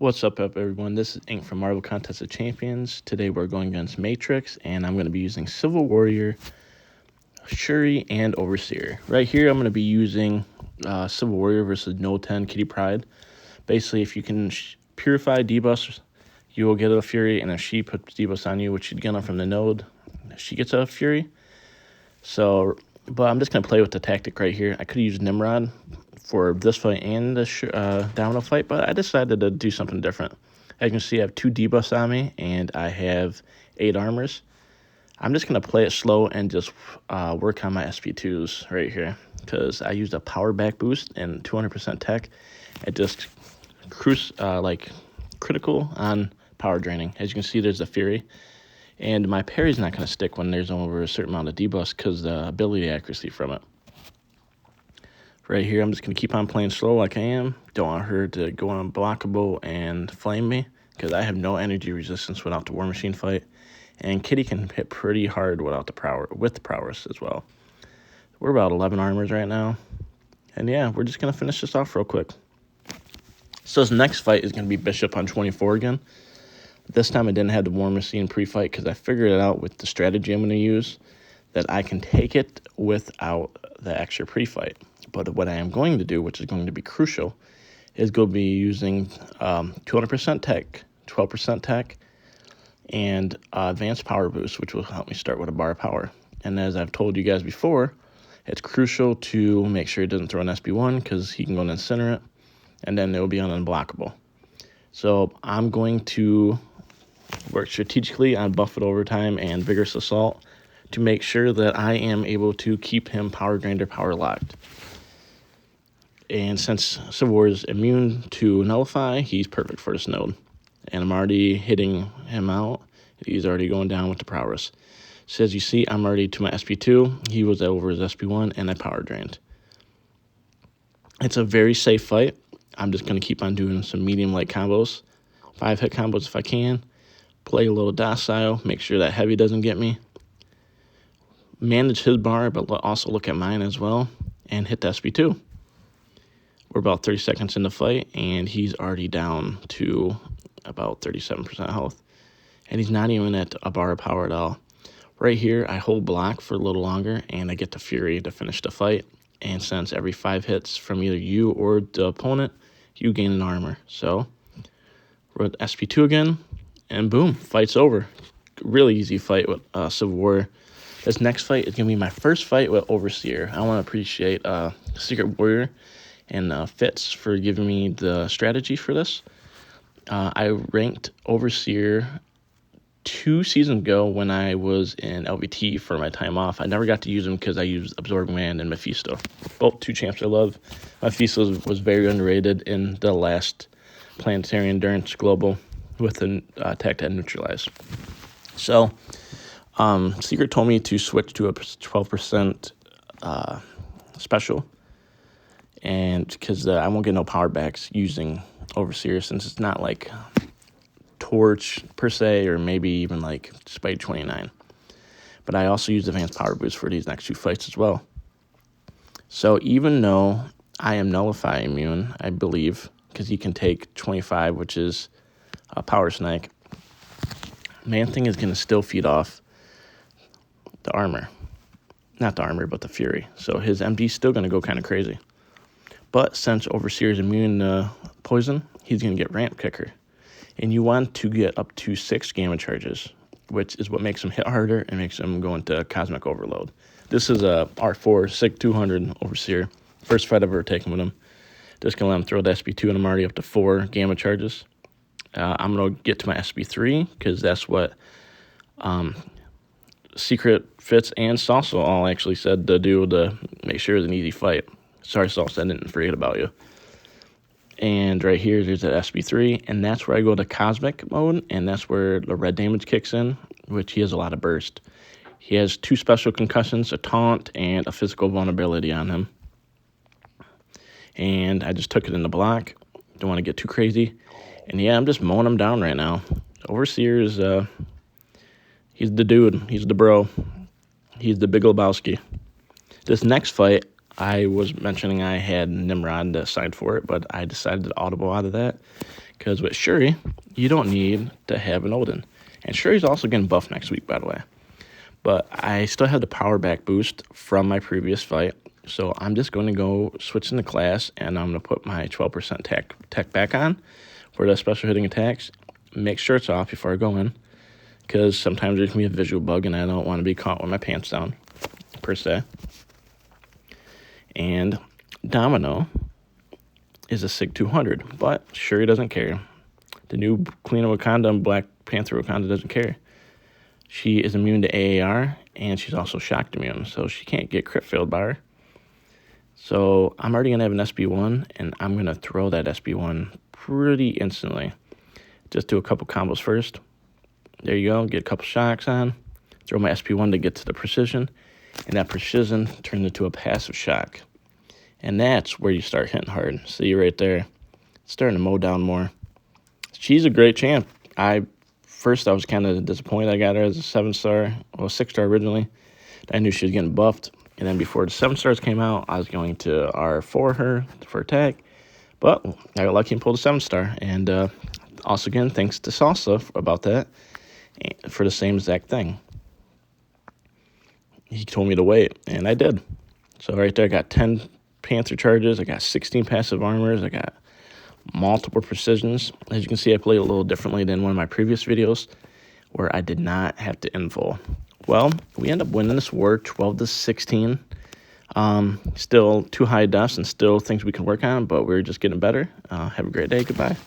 What's up, everyone? This is Ink from Marvel Contest of Champions. Today we're going against Matrix, and I'm going to be using Civil Warrior, Shuri, and Overseer. Right here, I'm going to be using Civil Warrior versus No 10 Kitty Pryde. Basically, if you can purify debuffs, you will get a Fury, and if she puts debuffs on you, which she'd get on from the node, she gets a Fury. But I'm just going to play with the tactic right here. I could have used Nimrod for this fight and the Domino fight, but I decided to do something different. As you can see, I have 2 debuffs on me, and I have 8 armors. I'm just going to play it slow and just work on my SP2s right here, because I used a power back boost and 200% tech. It just critical on power draining. As you can see, there's a Fury. And my parry's not going to stick when there's over a certain amount of debuffs because the ability accuracy from it. Right here, I'm just going to keep on playing slow like I am. Don't want her to go unblockable and flame me because I have no energy resistance without the War Machine fight. And Kitty can hit pretty hard without the prowess as well. We're about 11 armors right now. And yeah, we're just going to finish this off real quick. So this next fight is going to be Bishop on 24 again. This time I didn't have the War Machine pre-fight because I figured it out with the strategy I'm going to use that I can take it without the extra pre-fight. But what I am going to do, which is going to be crucial, is going to be using 200% tech, 12% tech, and advanced power boost, which will help me start with a bar of power. And as I've told you guys before, it's crucial to make sure he doesn't throw an SB1 because he can go and incinerate, and then it will be unblockable. So I'm going to work strategically on Buffet Overtime and Vigorous Assault to make sure that I am able to keep him power drained or power locked. And since Civil War is immune to Nullify, he's perfect for this node. And I'm already hitting him out. He's already going down with the prowess. So as you see, I'm already to my SP2. He was over his SP1, and I power drained. It's a very safe fight. I'm just going to keep on doing some medium-light combos. 5-hit combos if I can. Play a little docile. Make sure that heavy doesn't get me. Manage his bar, but also look at mine as well. And hit the SP2. We're about 30 seconds in the fight, and he's already down to about 37% health. And he's not even at a bar of power at all. Right here, I hold block for a little longer, and I get the Fury to finish the fight. And since every 5 hits from either you or the opponent, you gain an armor. So we're at SP2 again, and boom, fight's over. Really easy fight with Civil War. This next fight is going to be my first fight with Overseer. I want to appreciate Secret Warrior and Fitz for giving me the strategy for this. I ranked Overseer 2 seasons ago when I was in LVT for my time off. I never got to use him because I used Absorbing Man and Mephisto. Both 2 champs I love. Mephisto was very underrated in the last Planetary Endurance Global with an attack that neutralized. So, Secret told me to switch to a 12% special. And because I won't get no power backs using Overseer since it's not like Torch per se, or maybe even like Spike 29. But I also use Advanced Power Boost for these next 2 fights as well. So even though I am Nullify immune, I believe, because he can take 25, which is a Power Snake, Man-Thing is going to still feed off the armor. Not the armor, but the Fury. So his MD is still going to go kind of crazy. But since Overseer is immune to poison, he's going to get Ramp Kicker. And you want to get up to 6 Gamma Charges, which is what makes him hit harder and makes him go into Cosmic Overload. This is a R4 SIG 200 Overseer. First fight I've ever taken with him. Just going to let him throw the SB2, and I'm already up to 4 Gamma Charges. I'm going to get to my SB3, because that's what Secret, Fitz, and Salsa all actually said to do to make sure it's an easy fight. Sorry, Salsa, I didn't forget about you. And right here, there's that SB3, and that's where I go to Cosmic mode, and that's where the red damage kicks in, which he has a lot of burst. He has 2 special concussions, a taunt, and a physical vulnerability on him. And I just took it in the block. Don't want to get too crazy. And yeah, I'm just mowing him down right now. Overseer is, he's the dude. He's the bro. He's the Big Lebowski. This next fight, I was mentioning I had Nimrod signed for it, but I decided to audible out of that Because with Shuri, you don't need to have an Odin. And Shuri's also getting buffed next week, by the way. But I still have the power back boost from my previous fight. So I'm just going to go switch into class, and I'm going to put my 12% tech back on for the special hitting attacks. Make sure it's off before I go in, because sometimes there's going to be a visual bug, and I don't want to be caught with my pants down, per se. And Domino is a SIG 200, but Shuri doesn't care. The new Queen of Wakanda and Black Panther Wakanda doesn't care. She is immune to AAR, and she's also shocked immune, so she can't get crit failed by her. So I'm already going to have an SB1, and I'm going to throw that SB1 pretty instantly. Just do a couple combos first. There you go, get a couple shocks on. Throw my SB1 to get to the precision, and that precision turns into a passive shock. And that's where you start hitting hard. See right there, starting to mow down more. She's a great champ. First I was kind of disappointed I got her as a 7-star, well, 6-star originally. I knew she was getting buffed, and then before the 7 stars came out, I was going to R4 her for attack, but I got lucky and pulled a 7-star. And also again, thanks to Salsa about that, for the same exact thing. He told me to wait, and I did. So right there, I got 10 Panther charges, I got 16 passive armors, I got multiple precisions. As you can see, I played a little differently than one of my previous videos where I did not have to info. Well, we end up winning this war 12-16. Still too high deaths and still things we can work on, but we're just getting better. Have a great day. Goodbye.